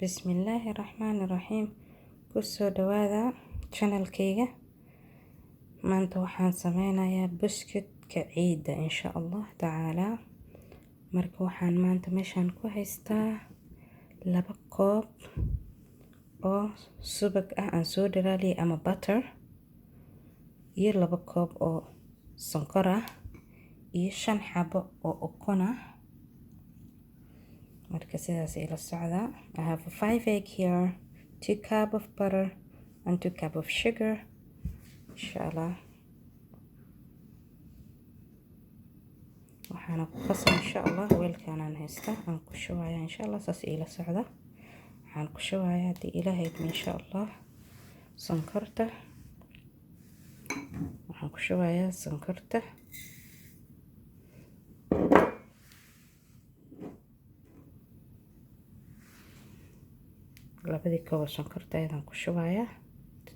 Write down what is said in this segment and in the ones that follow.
Bismillaahi Raxmaani Raxiim. Kusoo dhawaada channelkayga. Maanta waxaan sameynayaa buskudka ciida insha Allah tacaala. Marka waxaan maanta meeshaan ku haystaa 2 koob oo subag ah aan soo dhalaaliyay ama butter, iyo 2 koob oo sonkor ah, iyo 5 xabo oo ukun ah. Marka sidaas ila socda. I have a 5 egg here, 2 cup of butter and 2 cup of sugar. Inshallah. waxaan ku qasaa inshallah weelkaan aan haysta aan ku shubayaa inshallah saas ila socda. waxaan ku shubayaa hadii Ilaahay inshallah sonkorta. waxaan ku shubayaa sonkorta. labadii koob sonkorta ayaan ku shubayaa.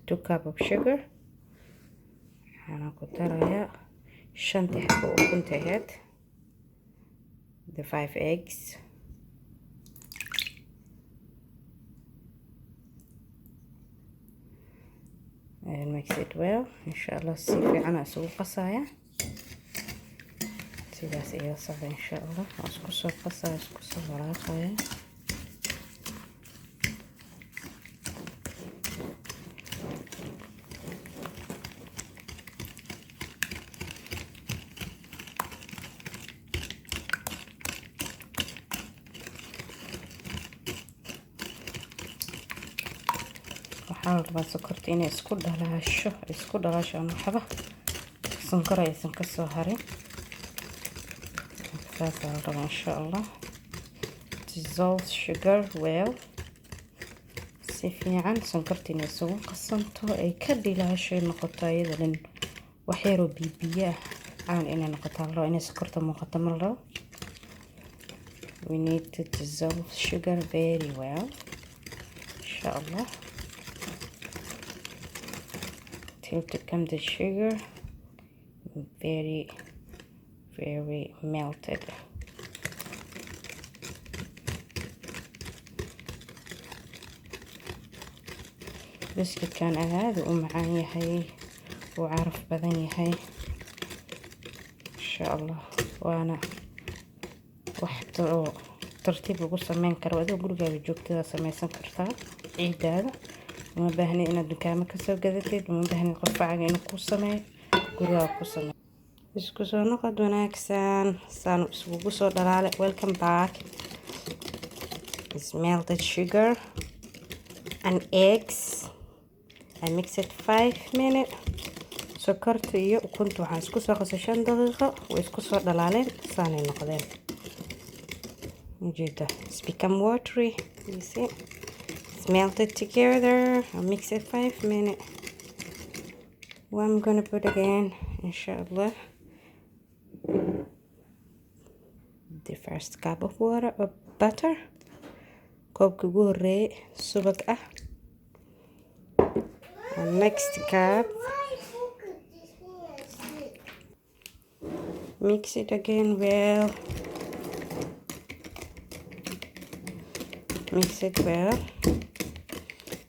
2 cup of sugar. waxaan ku darayaa 5 xabo oo ukunta ahayd. The 5 eggs. And mix it well. Inshallah si fiican aan isugu qasayaa. sidaas ila socda inshallah. waan isku soo qasayaa, isku soo walaaqayaa. waxaan rabaa sokorta inay isku dhalaasho ama waxba sonkor aysan ka soo harin. saas aan rabaa inshallah. Dissolve sugar well. si fiican sonkorta inay isugu qasanto ay ka dhilaasho noqoto iyada dhan wax yar oo bibiya aan inay noqoto loo inay sokorta muuqato ma loo. We need to dissolve sugar very well inshallah till to become the sugar very melted. buskudkan aad u macaan yahay, oo caraf badan yahay inshallah. waana wax tartiib lagu sameyn karo, adoo gurigaaga joogtada sameysan kartaa ciidaada. uma baahni inaad dukaamo ka soo gadatid, uma baahni qof facaga inuu ku sameeyo, gurigaaga ku sameeyo. isku soo noqod wanaagsan saan isugu soo dhalaale. Welcome back. It's melted sugar and eggs. I mix it 5 minutes. sokorta iyo ukunta waxaan isku soo qasay 5 daqiiqo. way isku soo dhalaaleen saanay noqdeen. ujeeda it's become watery. You see? It's melted together. I'll mix it 5 minutes. What I'm gonna put again, inshallah, the first cup of water of butter. koobka ugu horeeyay subag ah. And next cup. Mix it again well. Mix it well.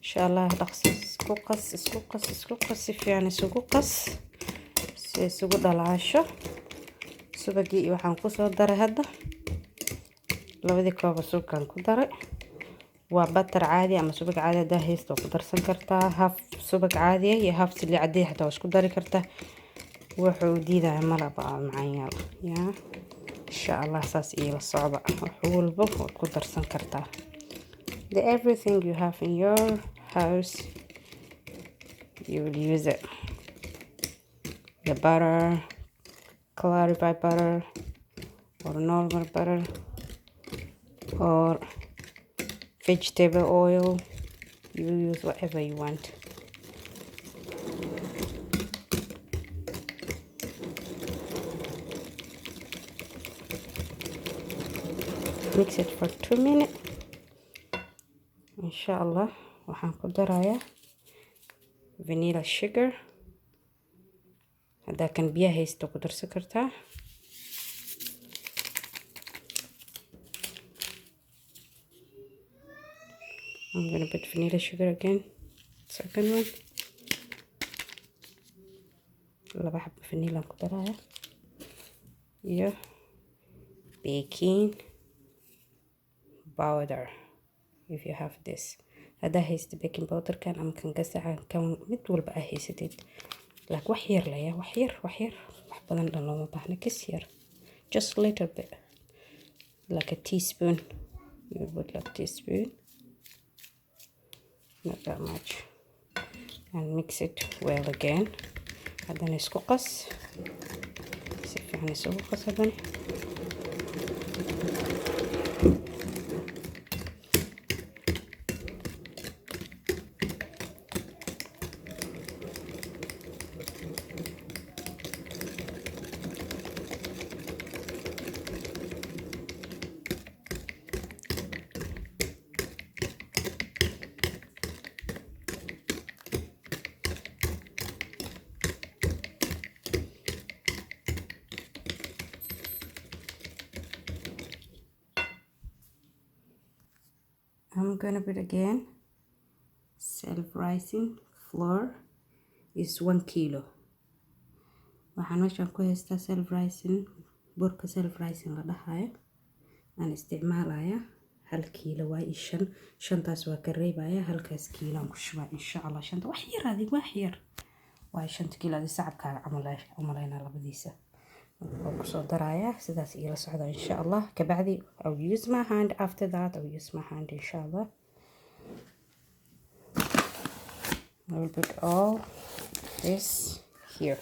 inshallah dhaqso isku qas si fiican isugu qas si isugu dhalaasho. subagii waxaan ku soo daray hadda 2 koob subag ku daray. waa butter caadi ama subag caadi ah haysto ku darsan kartaa. half subag caadi ah iyo half saliid caadi ah xitaa isku dari kartaa. wuxuu diidaa malaba macaan ya inshallah. saas ila socda. wax walba ku darsan kartaa. The everything you have in your house, you will use it. The butter, clarified butter, or normal butter, or vegetable oil. You use whatever you want. Mix it for 2 minutes. inshallah waxaan ku darayaa vanilla sugar. hadda kan biyo haysto ku darsan kartaa. I'm gonna put vanilla sugar again. Second one. laba xabo vanilla ku daraya. iyo baking powder if you have this. Hada haysta baking powder kan ama kan gasaca kan mid walba ah haysatid. Like wax yar la wax yar wax badan dhan looma baahna kis yar. Just a little bit. Like a teaspoon. You put like a teaspoon. Not that much. And mix it well again. Hadana isku qas. Si fiican isku qas hadana. I'm gonna put again self-rising flour is 1 kilo. waxaan meeshan ku haystaa self-rising burka self-rising la dhahayo aan isticmaalaya 1 kilo waa 5 taas waa ka reebaya halkaas kilo aan ku shubaa insha Allah 5 wax yar adig wax yar waa 5 kilo adi sacabkaaga camalayna labadiisa waxaan ku soo darayaa sidaas ila socda insha Allah kabacdi I'll use my hand after that I'll use my hand insha Allah. I will put all this here.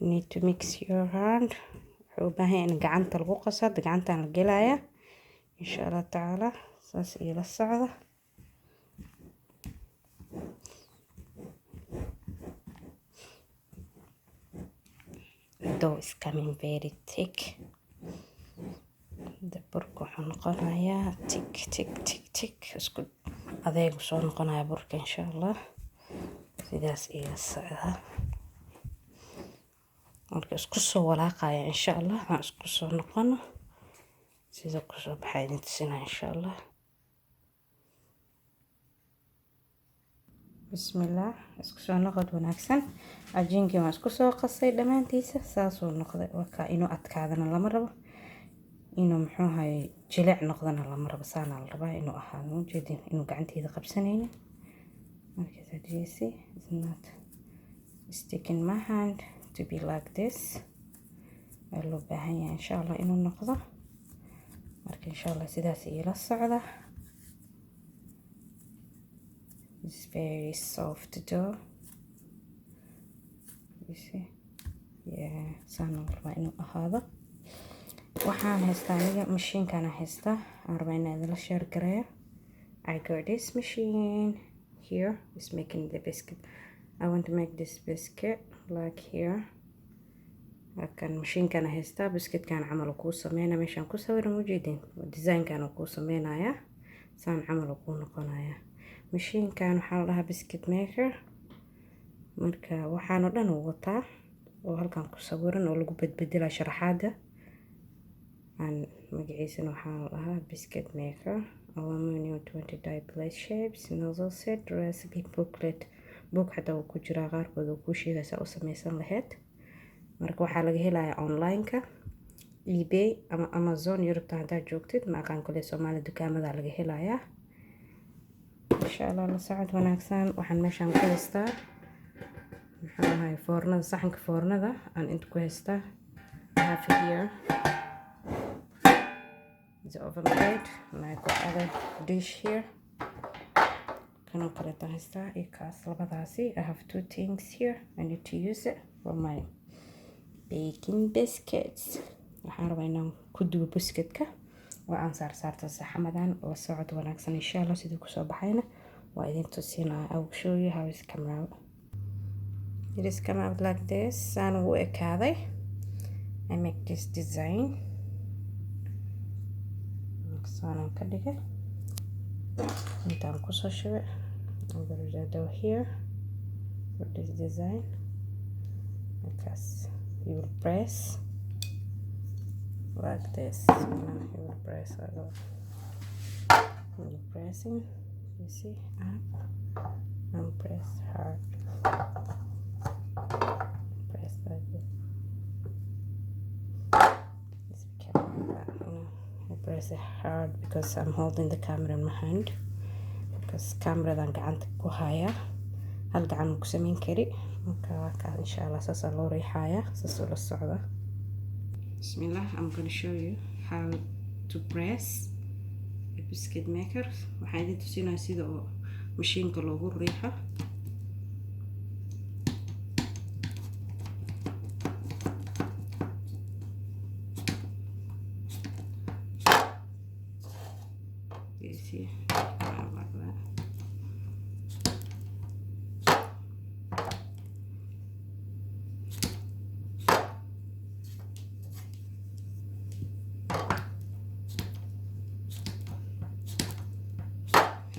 Need to mix your hand. وباهي إن قعنت الغقصة قعنت عن القلاية إن شاء الله تعالى ساس إلى الصعدة. The dough is coming very thick. The burko حنقنايا tick اسكت أذيك وصون نقنايا برك إن شاء الله ساس إلى الصعدة. marka isku soo walaaqaya insha Allah aan isku soo noqono sida ku soo baxay inta insha Allah. bismillah isku soo noqod wanaagsan ajinkii waan isku soo qasay dhamaantiisa saas oo noqday waa inuu adkaadana lama rabo inuu muxuu hay jilic noqdana lama rabo saana la rabaa inuu ahaado jeedin inuu gacanteeda qabsanayna marka sadiyasi is not sticking my hand to be like this. loo baahan yahay insha Allah inuu noqdo marka insha Allah sidaas ila socda. It's very soft dough. You see? Yeah, saan rabaa inuu ahaado. waxaan haystaa aniga mashiinkan haystaa aan rabaa inaan la share gareeyo. I got this machine here is making the biscuit. I want to make this biscuit like here. Kan mashiinkan haystaa biscuitkan camal ku sameeyna meeshan ku sawiran ujeedin design-kan ku sameeynaya saan camal ku noqonaya. mashiinkan waxa la dhahaa biscuit maker. marka waxaan oo dhan wataa oo halkan ku sawiran oo lagu bedbedela sharaxaada aan magaciisana waxa la dhahaa biscuit maker. aluminum 20 die plate shapes nozzle set recipe booklet book hada ku jira qaarkood oo ku sheegaysa oo sameeysan lahayd. marka waxa laga helayaa online-ka eBay ama Amazon Europe hada joogtid ma aqaan kale Soomaali dukaamada laga helayaa insha Allah la socod wanaagsan. waxaan meeshan ku haystaa maxaa ahay foornada saxanka foornada aan inta ku haystaa half here the oven plate like other dish here kan oo kale haystaa iyo kaas labadaasi. I have two things here I need to use it for my baking biscuits. waxaan rabaa inaan ku dubo biscuitka oo aan saarto saxamadan oo socod wanaagsan insha Allah sidii ku soo baxayna waa idin tusinaa. I will show you how it come out. It is come out like this. Saan u ekaaday I make this design. Saanan ka dhigay intaan kusoo shubay. I'm gonna do here for this design. Because you will press like this. You will press like that. You're pressing, you see, up and press hard. Press like this. This camera, I press it hard because I'm holding the camera in my hand. Because cameradan gacanta ku haya, hal gacan ku samayn kari. Marka waa ka insha Allah saas loo riixaya, saas la socda. Bismillah, I'm going to show you how to press a biscuit maker. Waxaan idin tusinaa sida oo mashiinka loogu riixo. You see, like that.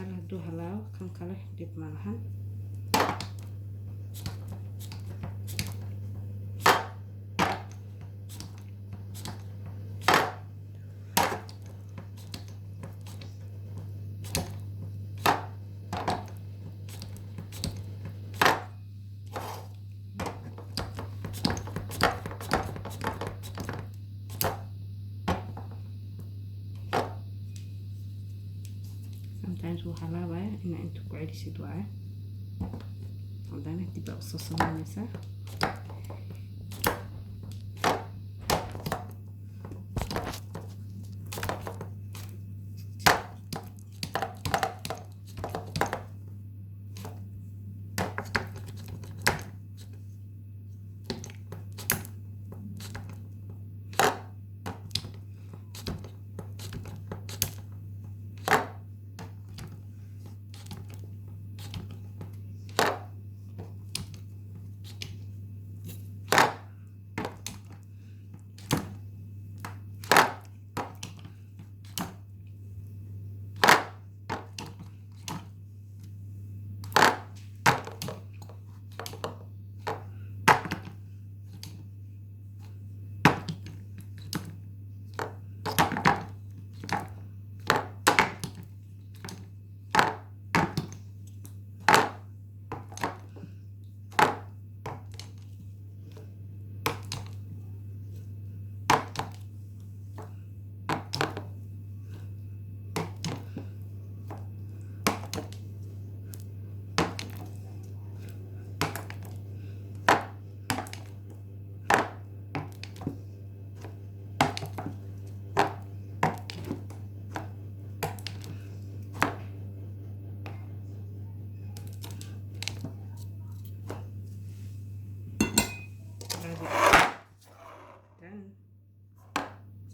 Hal haduu halaawo kan kale dib ma lahan. Sometimes wuu halaabaya inaa inta ku celisid waaye. Haddana dib baa usoo samaynaysaa.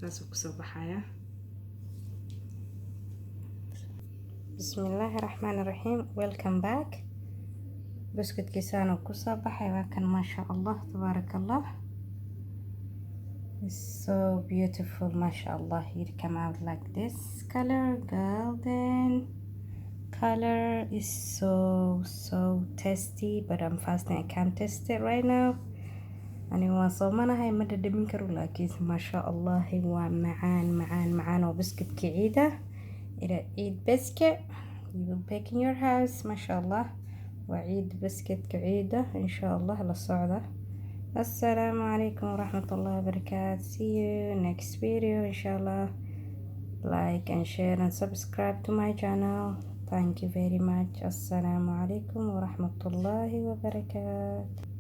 saasuu kusoo baxaya. Bismillaahi raxmaani raxiim. Welcome back. buskudkiisaana kusoo baxay waa kan maasha Allah tabaarakallah. It's so beautiful, mashallah. It come out like this color, golden color. Is so tasty, but I'm fasting, I can't taste it right now. أنا واصومناها ما تدمين كرو لكن ما شاء الله هو معان وبسكت كعيدة إلى عيد بسكت you will bake in your house ما شاء الله. وعيد بسكت كعيدة إن شاء الله للصعدة. السلام عليكم ورحمة الله وبركاته. See you next video إن شاء الله. Like and share and subscribe to my channel. Thank you very much. السلام عليكم ورحمة الله وبركاته.